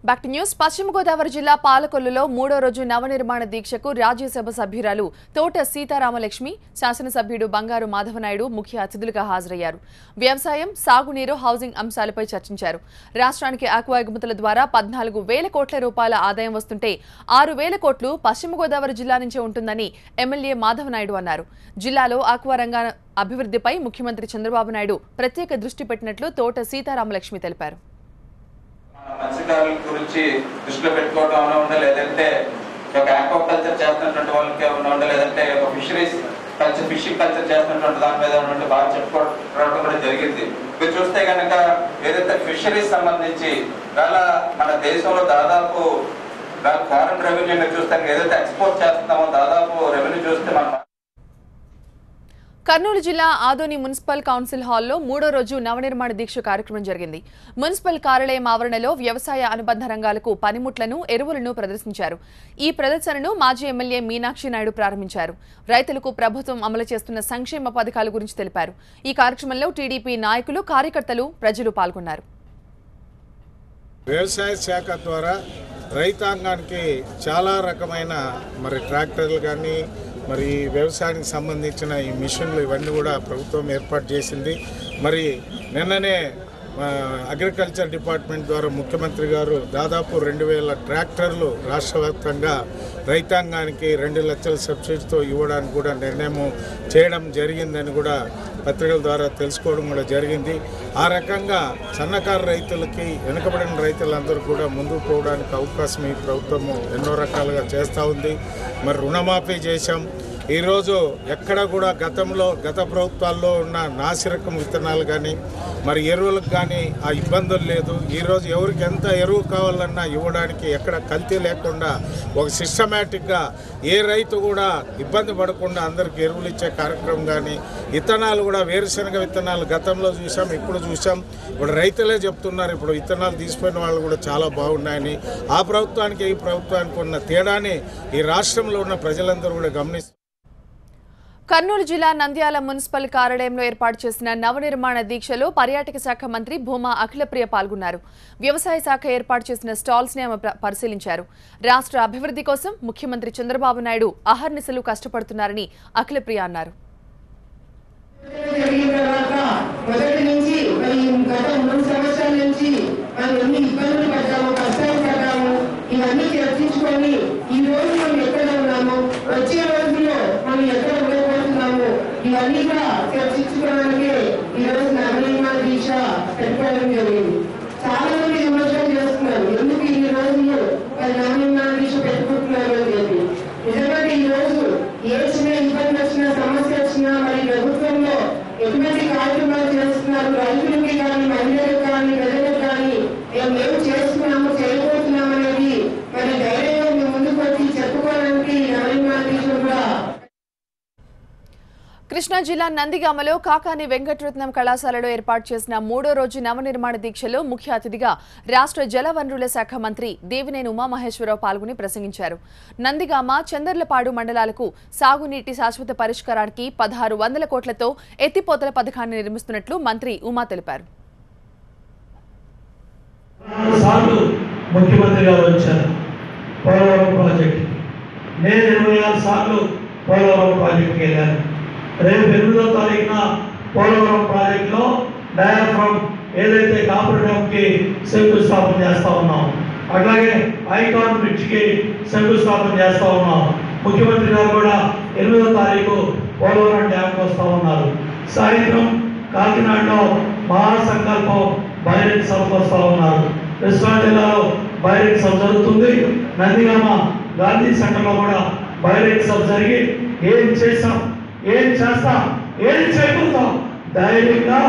Back to news. పశ్చిమ గోదావరి జిల్లా పాలకొల్లులో మూడో రోజు నవనిర్మాణ దీక్షకు రాజ్యసభ సభ్యురాలు తోట సీతారామలక్ష్మి, శాసనసభ్యుడు బంగారు మాధవనాయుడు ముఖ్య అతిథులుగా హాజరయ్యారు. వ్యవసాయం, సాగునీరు, హౌసింగ్ అంశాలపై చర్చించారు. రాష్ట్రానికి ఆక్వా ఎగుమతుల ద్వారా 14,000 కోట్ల రూపాయల ఆదాయం వస్తుంటే 6,000 కోట్లు పశ్చిమ గోదావరి జిల్లా నుంచే ఉంటుందని ఎమ్మెల్యే మాధవనాయుడు అన్నారు. జిల్లాలో ఆక్వా రంగ అభివృద్ధిపై ముఖ్యమంత్రి చంద్రబాబు నాయుడు ప్రత్యేక దృష్టి పెట్టినట్లు తోట సీతారామలక్ష్మి తెలిపారు. మత్స్యకారుల గురించి దృష్టిలో పెట్టుకోవడం ఉందా, లేదంటే ఒక ఆక్వాకల్చర్ చేస్తున్నటువంటి వాళ్ళకి ఉందా, లేదంటే ఒక ఫిషింగ్ కల్చర్ చేస్తున్నటువంటి దాని మీద బాగా చెప్పుకోవడం కూడా జరిగింది. మీరు చూస్తే కనుక ఏదైతే ఫిషరీస్ సంబంధించి ఇవాళ మన దేశంలో దాదాపు ఫారెన్ రెవెన్యూ మీరు చూస్తే ఏదైతే ఎక్స్పోర్ట్ చేస్తున్నామో దాదాపు రెవెన్యూ చూస్తే మనం. కర్నూలు జిల్లా ఆదోని మున్సిపల్ కౌన్సిల్ హాల్లో మూడో రోజు నవనిర్మాణ దీక్ష కార్యక్రమం జరిగింది. మున్సిపల్ కార్యాలయం ఆవరణలో వ్యవసాయ అనుబంధ రంగాలకు పనిముట్లను, ఎరువులను ప్రదర్శించారు. ఈ ప్రదర్శనను మాజీ ఎమ్మెల్యే మీనాక్షి నాయుడు ప్రారంభించారు. రైతులకు ప్రభుత్వం అమలు చేస్తున్న సంక్షేమ పథకాల గురించి తెలిపారు. ఈ కార్యక్రమంలో టీడీపీ నాయకులు, కార్యకర్తలు, ప్రజలు పాల్గొన్నారు. వ్యవసాయ శాఖ ద్వారా రైతాంగానికి చాలా రకమైన ట్రాక్టర్లు కానీ వ్యవసాయానికి సంబంధించిన ఈ మిషన్లు ఇవన్నీ కూడా ప్రభుత్వం ఏర్పాటు చేసింది. నిన్ననే అగ్రికల్చర్ డిపార్ట్మెంట్ ద్వారా ముఖ్యమంత్రి గారు దాదాపు 2,000 ట్రాక్టర్లు రాష్ట్ర వ్యాప్తంగా రైతాంగానికి 2 లక్షల సబ్సిడీతో ఇవ్వడానికి కూడా నిర్ణయం చేయడం జరిగిందని కూడా పత్రికల ద్వారా తెలుసుకోవడం కూడా జరిగింది. ఆ రకంగా సన్నకారు రైతులకి, వెనుకబడిన రైతులందరూ కూడా ముందుకు పోవడానికి అవకాశం ఈ ప్రభుత్వము ఎన్నో రకాలుగా చేస్తూ ఉంది. రుణమాఫీ చేశాం. ఈరోజు ఎక్కడ కూడా గత ప్రభుత్వాల్లో ఉన్న నాసిరకం విత్తనాలు కానీ ఎరువులకు కానీ ఆ ఇబ్బందులు లేదు. ఈరోజు ఎవరికి ఎంత ఎరువు కావాలన్నా ఇవ్వడానికి ఎక్కడ కల్తీ లేకుండా ఒక సిస్టమేటిక్గా ఏ రైతు కూడా ఇబ్బంది పడకుండా అందరికీ ఎరువులు ఇచ్చే కార్యక్రమం కానీ, విత్తనాలు కూడా వేరుశనగ విత్తనాలు గతంలో చూసాం, ఇప్పుడు చూసాం. ఇప్పుడు రైతులే చెప్తున్నారు ఇప్పుడు విత్తనాలు తీసుకున్న వాళ్ళు కూడా చాలా బాగున్నాయని. ఆ ప్రభుత్వానికి ఈ ప్రభుత్వానికి ఉన్న తేడాని ఈ రాష్ట్రంలో ఉన్న ప్రజలందరూ కూడా గమనిస్తారు. కర్నూలు జిల్లా నంద్యాల మున్సిపల్ కార్యాలయంలో ఏర్పాటు చేసిన నవనిర్మాణ దీక్షలో పర్యాటక శాఖ మంత్రి భూమా అఖిలప్రియ పాల్గొన్నారు. వ్యవసాయ శాఖ ఏర్పాటు చేసిన స్టాల్స్ ని ఆమె పరిశీలించారు. రాష్ట్ర అభివృద్ధి కోసం ముఖ్యమంత్రి చంద్రబాబు నాయుడు అహర్నిశలు కష్టపడుతున్నారని అఖిలప్రియ అన్నారు. ఇవన్నీ కూడా చర్చించుకోవడానికి ఈరోజు నవనిర్మాణ దీక్ష పెట్టుకోవడం జరిగింది. చాలా మంది విమర్శలు చేస్తున్నారు, ఎందుకు ఈ రోజులు నవనిర్మాణ దీక్ష పెట్టుకుంటున్నారు అని చెప్పి. నిజంగా ఈ రోజు ఏ చిన్న ఇబ్బంది వచ్చినా, సమస్య వచ్చినా ప్రభుత్వంలో ఎటువంటి కార్యక్రమాలు చేస్తున్నారు, రైతులకి కానీ, మహిళలకు కానీ, ప్రజలకు కానీ మేము చేస్తున్నాము, చేయబోతున్నాం అనేది ధైర్యంగా మేము ముందుకు వచ్చి చెప్పుకోవడానికి నవనిర్మాణ దీక్ష కూడా. కృష్ణా జిల్లా నందిగామలో కాకాని వెంకటరత్నం కళాశాలలో ఏర్పాటు చేసిన మూడో రోజు నవనిర్మాణ దీక్షలో ముఖ్య అతిథిగా రాష్ట్ర జలవనరుల శాఖ మంత్రి దేవినేని ఉమామహేశ్వరరావు పాల్గొని ప్రసంగించారు. నందిగామ, చందర్లపాడు మండలాలకు సాగునీటి శాశ్వత పరిష్కారానికి 1,600 కోట్లతో ఎత్తిపోతల పథకాన్ని నిర్మిస్తున్నట్లు మంత్రి ఉమా తెలిపారు. రేపు 8వ తారీఖున పోలవరం ప్రాజెక్టులో డయాఫ్రమ్ ఏదైతే కాపర్ డ్యామ్కి శంకుస్థాపన చేస్తూ ఉన్నాం, అట్లాగే ఐకాన్ బ్రిడ్జ్కి శంకుస్థాపన చేస్తూ ఉన్నాం. ముఖ్యమంత్రి గారు కూడా 8వ తారీఖు పోలవరం డ్యామ్కి వస్తూ ఉన్నారు. సాయంత్రం కాకినాడలో మహాసంకల్పం బహిరంగ సభకు వస్తూ ఉన్నారు. కృష్ణా జిల్లాలో బహిరంగ సభ జరుగుతుంది. నందిగామ గాంధీ సెంటర్లో కూడా బహిరంగ సభ జరిగి ఏం చేస్తాం, ఏం చేస్తాం, ఏం చేయబోతాం ధైర్యంగా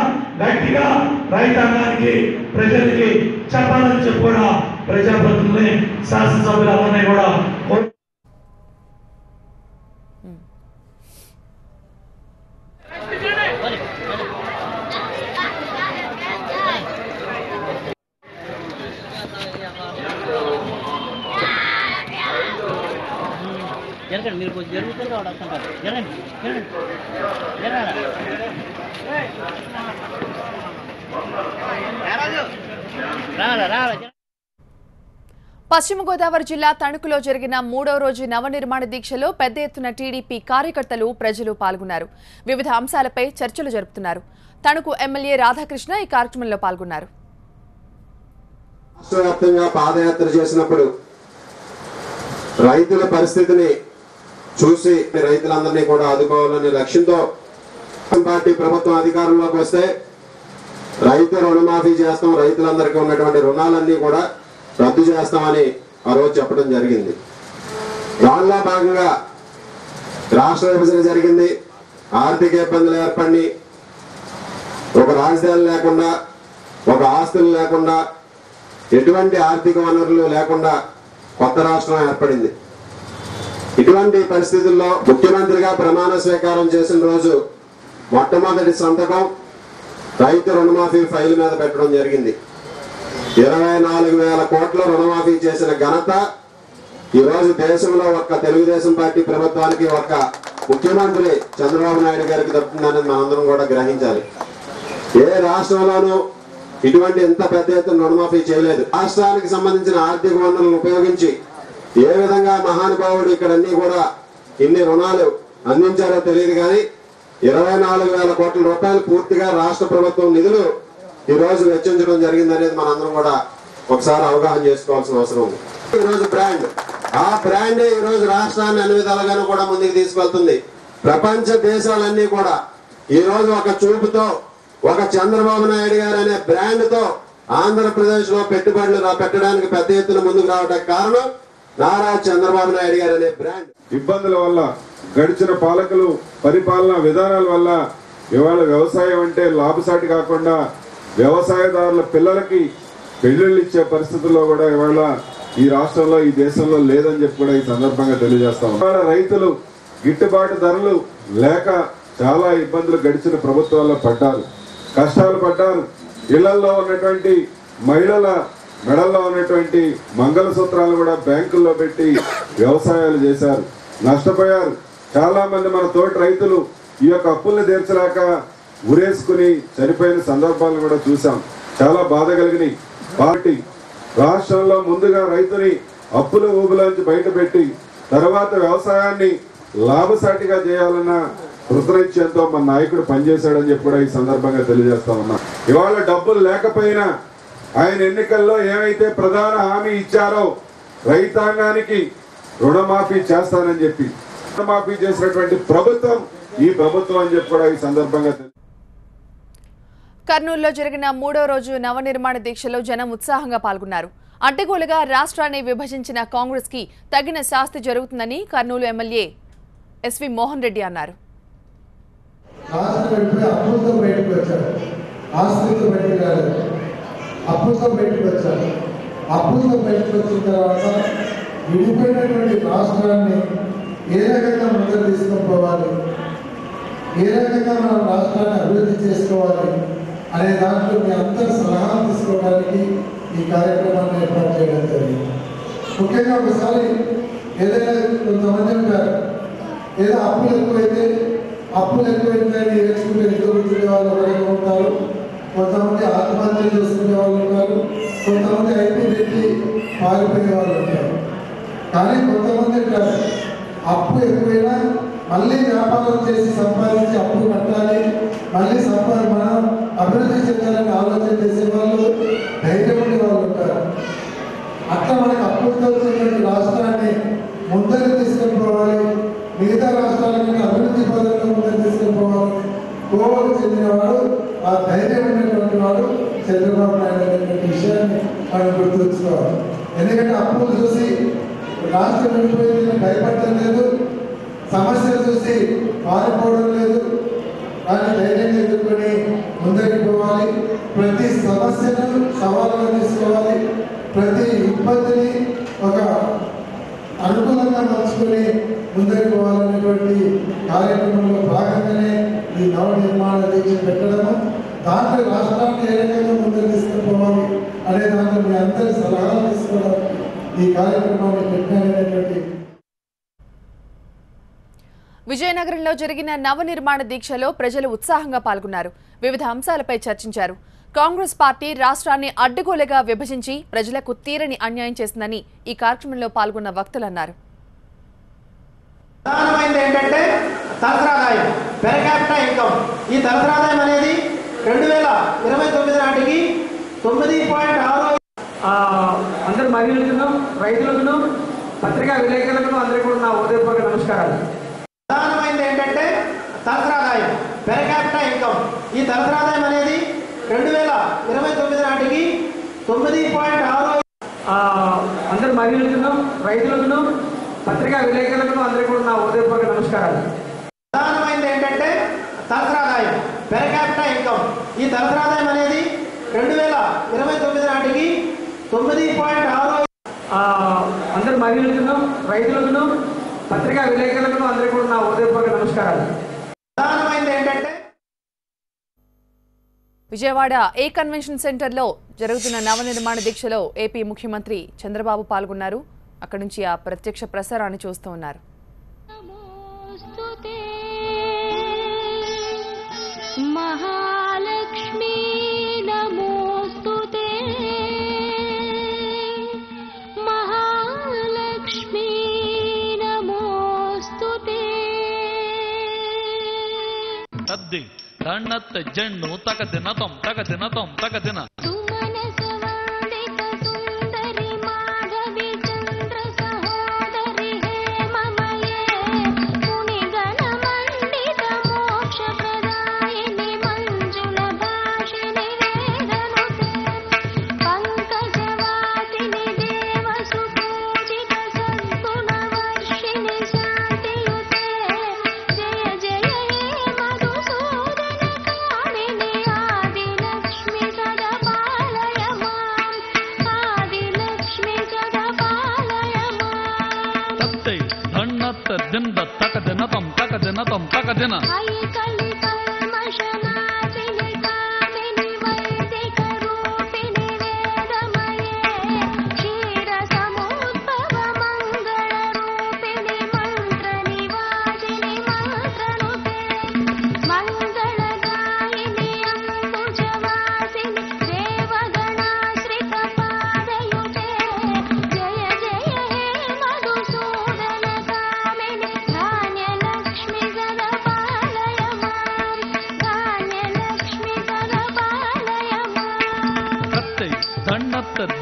గట్టిగా రైతాంగానికి, ప్రజలకి చెప్పాలని చెప్పి కూడా ప్రజాప్రతినిధుల్ని, శాసనసభ్యులందరినీ కూడా జరగండి, మీరు కొంచెం జరుగుతుంది రావడం జరగండి జరగండి. పశ్చిమ గోదావరి జిల్లా తణుకులో జరిగిన 3వ రోజు నవనిర్మాణ దీక్షలో పెద్ద ఎత్తున టీడీపీ కార్యకర్తలు ప్రజలు పాల్గొన్నారు. వివిధ అంశాలపై చర్చలు జరుపుతున్నారు. తణుకు ఎమ్మెల్యే రాధాకృష్ణ ఈ కార్యక్రమంలో పాల్గొన్నారు. రాష్ట్ర వ్యాప్తంగా పాదయాత్ర చేసినప్పుడు రైతుల పరిస్థితిని చూసి రైతులందరినీ కూడా ఆదుకోవాలనే లక్ష్యంతో పార్టీ ప్రభుత్వం అధికారంలోకి వస్తే రైతు రుణమాఫీ చేస్తాం, రైతులందరికీ ఉన్నటువంటి రుణాలన్నీ కూడా రద్దు చేస్తామని ఆ రోజు చెప్పడం జరిగింది. దానిలో భాగంగా రాష్ట్ర విభజన జరిగింది, ఆర్థిక ఇబ్బందులు ఏర్పడి ఒక రాజధాని లేకుండా, ఒక ఆస్తులు లేకుండా, ఎటువంటి ఆర్థిక వనరులు లేకుండా కొత్త రాష్ట్రం ఏర్పడింది. ఇటువంటి పరిస్థితుల్లో ముఖ్యమంత్రిగా ప్రమాణ స్వీకారం చేసిన రోజు మొట్టమొదటి సంతకం రైతు రుణమాఫీ ఫైల్ మీద పెట్టడం జరిగింది. 24,000 కోట్ల రుణమాఫీ చేసిన ఘనత ఈ రోజు దేశంలో ఒక్క తెలుగుదేశం పార్టీ ప్రభుత్వానికి, ఒక్క ముఖ్యమంత్రి చంద్రబాబు నాయుడు గారికి దక్కుతుందని మనందరం కూడా గ్రహించాలి. ఏ రాష్ట్రంలోనూ ఇటువంటి ఎంత పెద్ద ఎత్తున రుణమాఫీ చేయలేదు. రాష్ట్రానికి సంబంధించిన ఆర్థిక వనరులను ఉపయోగించి ఏ విధంగా మహానుభావుడు ఇక్కడ అన్ని కూడా ఇన్ని రుణాలు అందించారో తెలియదు, కానీ 24,000 కోట్ల రూపాయలు పూర్తిగా రాష్ట్ర ప్రభుత్వం నిధులు ఈ రోజు వెచ్చించడం జరిగింది అనేది మనందరం కూడా ఒకసారి అవగాహన చేసుకోవాల్సిన అవసరం ఉంది. ఈ రోజు బ్రాండ్, ఆ బ్రాండే ఈ రోజు రాష్ట్రాన్ని అన్ని విధాలుగాను కూడా ముందుకు తీసుకెళ్తుంది. ప్రపంచ దేశాలన్నీ కూడా ఈ రోజు ఒక చూపుతో, ఒక చంద్రబాబు నాయుడు గారు అనే బ్రాండ్ తో ఆంధ్రప్రదేశ్ లో పెట్టుబడులు పెట్టడానికి పెద్ద ఎత్తున ముందుకు రావడానికి కారణం నారా చంద్రబాబు నాయుడు గారు అనే బ్రాండ్. ఇబ్బందుల వల్ల, గడిచిన పాలకులు పరిపాలనా విధానాల వల్ల ఇవాళ వ్యవసాయం అంటే లాభసాటి కాకుండా వ్యవసాయదారుల పిల్లలకి పెళ్లిళ్ళు ఇచ్చే పరిస్థితుల్లో కూడా ఇవాళ ఈ రాష్ట్రంలో, ఈ దేశంలో లేదని చెప్పి కూడా ఈ సందర్భంగా తెలియజేస్తాం. ఇవాళ రైతులు గిట్టుబాటు ధరలు లేక చాలా ఇబ్బందులు గడిచిన ప్రభుత్వాల్లో పడ్డారు, కష్టాలు పడ్డారు. ఇళ్లలో ఉన్నటువంటి మహిళల మెడల్లో ఉన్నటువంటి మంగళసూత్రాలు కూడా బ్యాంకుల్లో పెట్టి వ్యవసాయాలు చేశారు, నష్టపోయారు. చాలా మంది మన తోటి రైతులు ఈ యొక్క అప్పుల్ని తీర్చలేక ఉరేసుకుని చనిపోయిన సందర్భాలను కూడా చూసాం. చాలా బాధ కలిగినాయి. పార్టీ రాష్ట్రంలో ముందుగా రైతుని అప్పుల ఊబులోంచి బయటపెట్టి తర్వాత వ్యవసాయాన్ని లాభసాటిగా చేయాలన్న కృతనిశ్చయంతో మన నాయకుడు పనిచేశాడని చెప్పి కూడా ఈ సందర్భంగా తెలియజేస్తా ఉన్నా. ఇవాళ డబ్బులు లేకపోయినా ఆయన ఎన్నికల్లో ఏమైతే ప్రధాన హామీ ఇచ్చారో రైతాంగానికి రుణమాఫీ చేస్తానని చెప్పి రుణమాఫీ చేసినటువంటి ప్రభుత్వం ఈ ప్రభుత్వం అని చెప్పి కూడా ఈ సందర్భంగా. కర్నూలులో జరిగిన 3వ రోజు నవనిర్మాణ దీక్షలో జనం ఉత్సాహంగా పాల్గొన్నారు. అడ్డగోలుగా రాష్ట్రాన్ని విభజించిన కాంగ్రెస్ కి తగిన శాస్తి జరుగుతుందని కర్నూలు ఎమ్మెల్యే ఎస్వి మోహన్ రెడ్డి అన్నారు. విడిపోయినటువంటి రాష్ట్రాన్ని ఏ రకంగా ముందుకు తీసుకుపోవాలి, ఏ రకంగా మనం రాష్ట్రాన్ని అభివృద్ధి చేసుకోవాలి అనే దాంట్లో మీ అందరి సలహాలు తీసుకోవడానికి ఈ కార్యక్రమాన్ని ఏర్పాటు చేయడం జరిగింది. ముఖ్యంగా ఒకసారి ఏదైనా కొంతమంది ఉంటారు, ఏదో అప్పులు ఎక్కువైతే నేర్చుకునే ఎదుగుతున్న వాళ్ళు ఎవరైనా ఉంటారు, కొంతమంది ఆత్మహత్య చేసుకునే వాళ్ళు ఉంటారు, కొంతమంది ఐపీ పెట్టి పారిపోయే వాళ్ళు ఉంటారు. కానీ కొంతమంది ఉంటారు, అప్పు ఎక్కువైనా మళ్ళీ వ్యాపారం చేసి సంపాదించి అప్పు కట్టాలి, మళ్ళీ మనం అభివృద్ధి చెందాలని ఆలోచన చేసే వాళ్ళు, ధైర్యం ఉండే వాళ్ళు ఉంటారు. అట్లా మనకు అప్పులతో వచ్చినటువంటి రాష్ట్రాన్ని ముందరికి తీసుకుపోవాలి, మిగతా రాష్ట్రాలకి అభివృద్ధి పదంలో ముందరికి తీసుకుపోవాలి కోవకు చెందినవాడు, ఆ ధైర్యం ఉన్నటువంటి వాడు చంద్రబాబు నాయుడు అనేటువంటి విషయాన్ని మనం గుర్తుంచుకోవాలి. ఎందుకంటే అప్పులు చూసి రాష్ట్రం విడిపోయింది భయపడటం లేదు, సమస్యలు చూసి పారిపోవడం లేదు, కానీ ధైర్యంగా ఎదుర్కొని ముందరికి పోవాలి. ప్రతి సమస్యను సవాలుగా తీసుకోవాలి, ప్రతి ఇబ్బందిని ఒక అనుకూలంగా మలుచుకొని ముందరికి పోవాలనేటువంటి కార్యక్రమంలో భాగంగానే ఈ నవనిర్మాణ దీక్ష పెట్టడము, దాంట్లో రాష్ట్రాన్ని ఏ రకంగా ముందుకు తీసుకుపోవాలి అనే దాంట్లో మీ అందరి సలహాలు తీసుకోవడానికి ఈ కార్యక్రమాన్ని పెట్టాలనేటువంటి. విజయనగరంలో జరిగిన నవనిర్మాణ దీక్షలో ప్రజలు ఉత్సాహంగా పాల్గొన్నారు. వివిధ అంశాలపై చర్చించారు. కాంగ్రెస్ పార్టీ రాష్ట్రాన్ని అడ్డగోలుగా విభజించి ప్రజలకు తీరని అన్యాయం చేసిందని ఈ కార్యక్రమంలో పాల్గొన్న వక్తలు అన్నారు. ప్రధానమైనది ఏంటంటే తలసరాదాయం, పెర్ క్యాపిటల్ ఇన్కమ్. ఈ తలసరాదాయం అనేది 2029 నాటికి 9.6. అందరు మహిళలకు, రైతులకు, పత్రికా విలేకరులకు అందరికీ కూడా నా హృదయపూర్వక నమస్కారాలు. ప్రధానమైనది ఏంటంటే తలసరాదాయం, పెర్ క్యాపిటల్ ఇన్కమ్. ఈ తలసరాదాయం అనేది 2029 నాటికి 9.6. అందరు మహిళలకు, రైతులకు, పత్రికా విలేకరులకు అందరికీ కూడా నా హృదయపూర్వక నమస్కారాలు. ప్రధానమైనది ఏంటంటే తలసరాదాయం, పెర్ క్యాపిటల్ ఇన్కమ్. ఈ తలసరాదాయం అనేది 2029 నాటికి 9.6. అందరు మహిళలకు, రైతులకు, పత్రికా విలేకరులకు అందరికీ కూడా నా హృదయపూర్వక నమస్కారాలు. ప్రధానమైనది ఏంటంటే విజయవాడ ఏ కన్వెన్షన్ సెంటర్లో జరుగుతున్న నవనిర్మాణ దీక్షలో ఏపీ ముఖ్యమంత్రి చంద్రబాబు పాల్గొన్నారు. అక్కడి నుంచి ఆ ప్రత్యక్ష ప్రసారాన్ని చూస్తూ ఉన్నారు. మహాలక్ష్మీ నమోస్తుతే, మహాలక్ష్మీ నమోస్తుతే. తద్ది తన్నత్ జన్ను తకదినతం తకదినతం తకదిన దింద తకదినతం తకదినతం తకదిన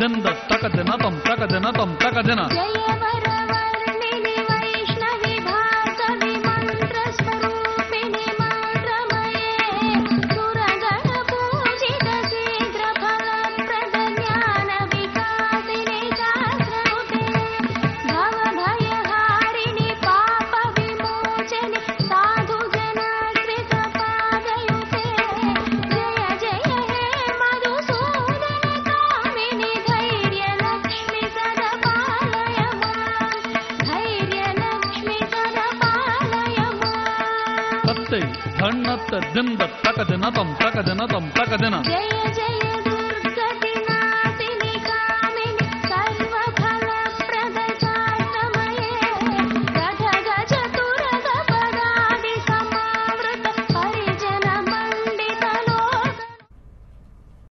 దింద తకదినతం తకదినతం తకదిన దింద తకదినతం తకదినతం తకదిన